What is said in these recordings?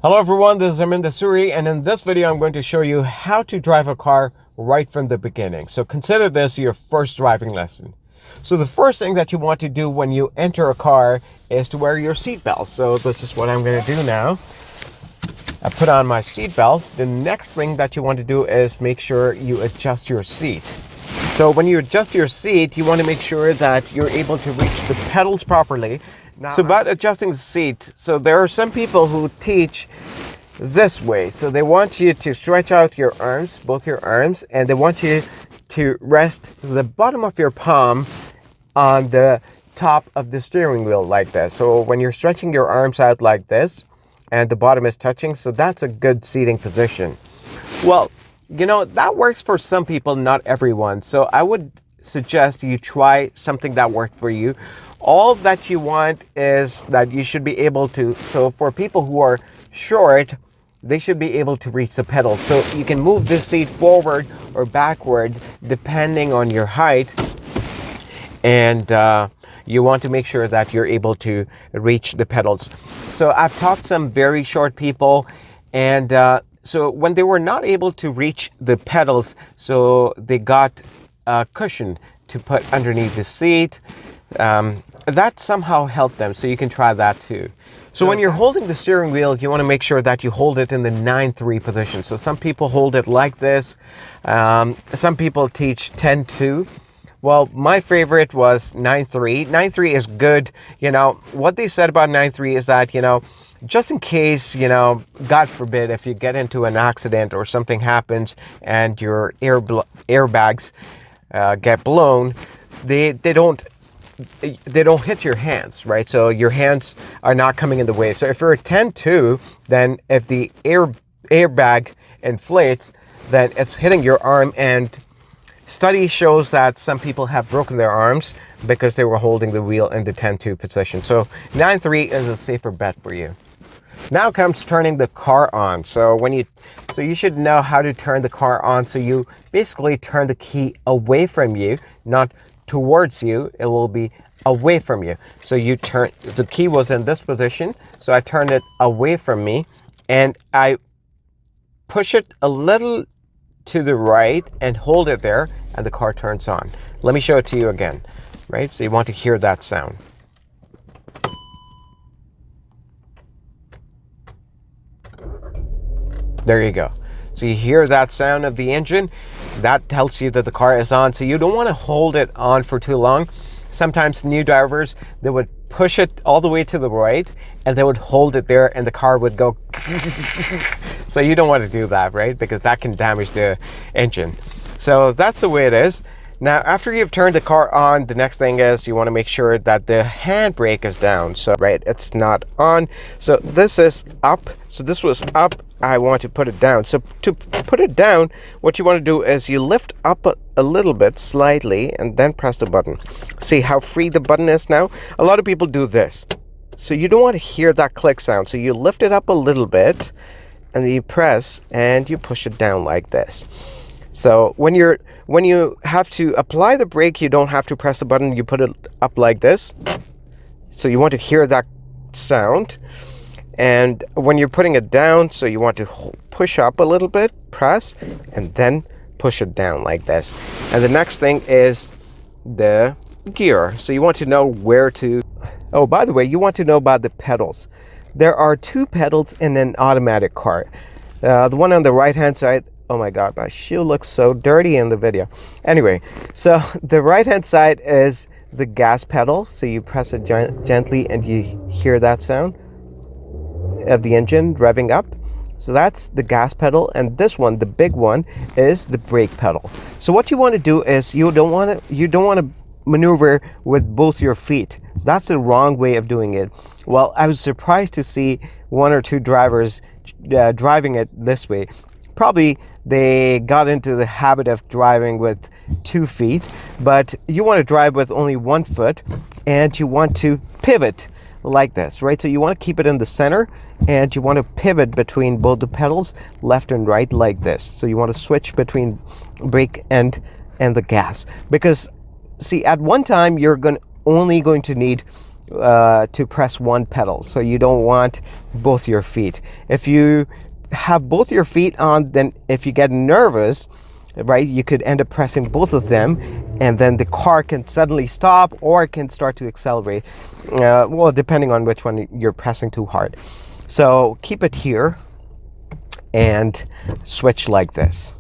Hello everyone, this is Aminda Suri, and in this video I'm going to show you how to drive a car right from the beginning. So consider this your first driving lesson. So the first thing that you want to do when you enter a car is to wear your seatbelt. So this is what I'm going to do now. I put on my seatbelt. The next thing that you want to do is make sure you adjust your seat. So when you adjust your seat, you want to make sure that you're able to reach the pedals properly. So about adjusting the seat, so there are some people who teach this way. So they want you to stretch out your arms, both your arms, and they want you to rest the bottom of your palm on the top of the steering wheel like this. So when you're stretching your arms out like this and the bottom is touching, so that's a good seating position. Well, you know, that works for some people, not everyone. So I would suggest you try something that worked for you. All that you want is that you should be able to, so for people who are short, they should be able to reach the pedals. So you can move this seat forward or backward depending on your height. And you want to make sure that you're able to reach the pedals. So I've taught some very short people, and so when they were not able to reach the pedals, so they got a cushion to put underneath the seat. That somehow helped them, so you can try that too. So when you're holding the steering wheel, you want to make sure that you hold it in the 9-3 position. So some people hold it like this. Some people teach 10-2. Well, my favorite was 9-3. 9-3 is good. You know, what they said about 9-3 is that, you know, just in case, you know, God forbid, if you get into an accident or something happens and your airbags get blown, they don't hit your hands, right? So your hands are not coming in the way. So if you're a 10-2, then if the airbag inflates, then it's hitting your arm. And study shows that some people have broken their arms because they were holding the wheel in the 10-2 position. So 9-3 is a safer bet for you. Now comes turning the car on. So you should know how to turn the car on. So you basically turn the key away from you, not towards you. It will be away from you. So you turn, the key was in this position, so I turned it away from me and I push it a little to the right and hold it there, and the car turns on. Let me show it to you again, right? So you want to hear that sound. There you go. So you hear that sound of the engine. That tells you that the car is on. So you don't want to hold it on for too long. Sometimes new drivers, they would push it all the way to the right and they would hold it there and the car would go. So you don't want to do that, right? Because that can damage the engine. So that's the way it is. Now, after you've turned the car on, the next thing is you want to make sure that the handbrake is down. So, right, it's not on. So this is up. So this was up. I want to put it down. So to put it down, what you want to do is you lift up a little bit slightly and then press the button. See how free the button is now? A lot of people do this. So you don't want to hear that click sound. So you lift it up a little bit and then you press and you push it down like this. So when you have to apply the brake, you don't have to press the button. You put it up like this. So you want to hear that sound. And when you're putting it down, so you want to push up a little bit, press, and then push it down like this. And the next thing is the gear. So you want to know where to... Oh, by the way, you want to know about the pedals. There are 2 pedals in an automatic car. The one on the right-hand side... Oh my God, my shoe looks so dirty in the video. Anyway, so the right-hand side is the gas pedal. So you press it gently and you hear that sound of the engine revving up. So that's the gas pedal. And this one, the big one, is the brake pedal. So what you want to do is you don't want to maneuver with both your feet. That's the wrong way of doing it. Well, I was surprised to see 1 or 2 drivers driving it this way. Probably they got into the habit of driving with 2 feet, but you want to drive with only 1 foot and you want to pivot like this, right? So you want to keep it in the center and you want to pivot between both the pedals, left and right, like this. So you want to switch between brake and the gas, because see, at one time you're only going to need to press one pedal. So you don't want both your feet. If you have both your feet on, then if you get nervous, right, you could end up pressing both of them, and then the car can suddenly stop or it can start to accelerate. Well, depending on which one you're pressing too hard. So keep it here and switch like this.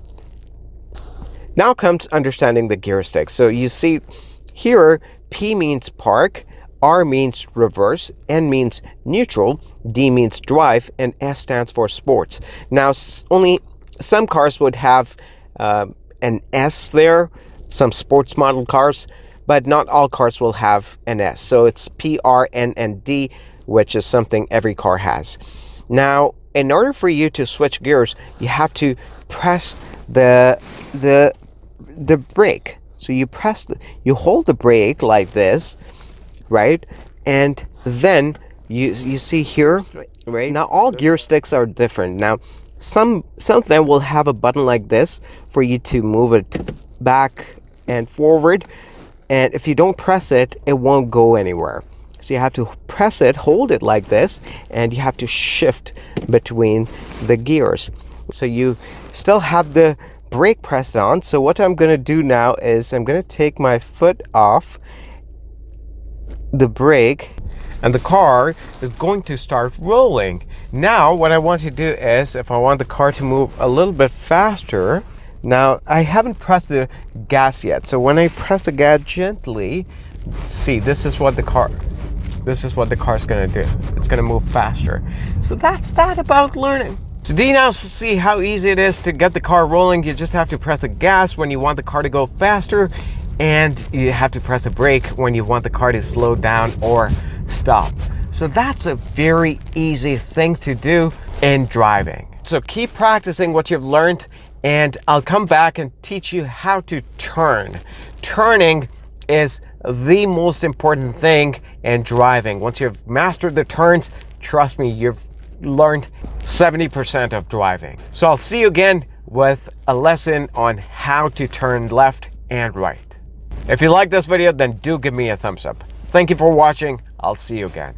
Now comes understanding the gear stick. So you see here, P means park, R means reverse, N means neutral, D means drive, and S stands for sports. Now, only some cars would have an S there, some sports model cars, but not all cars will have an S. So it's P, R, N, and D, which is something every car has. Now, in order for you to switch gears, you have to press the brake. So you hold the brake like this, right? And then you see here, right? Now all gear sticks are different. Now some of them will have a button like this for you to move it back and forward, and if you don't press it, it won't go anywhere. So you have to press it, hold it like this, and you have to shift between the gears. So you still have the brake pressed on. So what I'm going to do now is I'm going to take my foot off the brake, and the car is going to start rolling. Now what I want to do is, if I want the car to move a little bit faster, now I haven't pressed the gas yet. So when I press the gas gently, see, this is what the car is going to do. It's going to move faster. So that's that about learning. So do you now see how easy it is to get the car rolling? You just have to press the gas when you want the car to go faster, and you have to press a brake when you want the car to slow down or stop. So that's a very easy thing to do in driving. So keep practicing what you've learned, and I'll come back and teach you how to turn. Turning is the most important thing in driving. Once you've mastered the turns, trust me, you've learned 70% of driving. So I'll see you again with a lesson on how to turn left and right. If you like this video, then do give me a thumbs up. Thank you for watching. I'll see you again.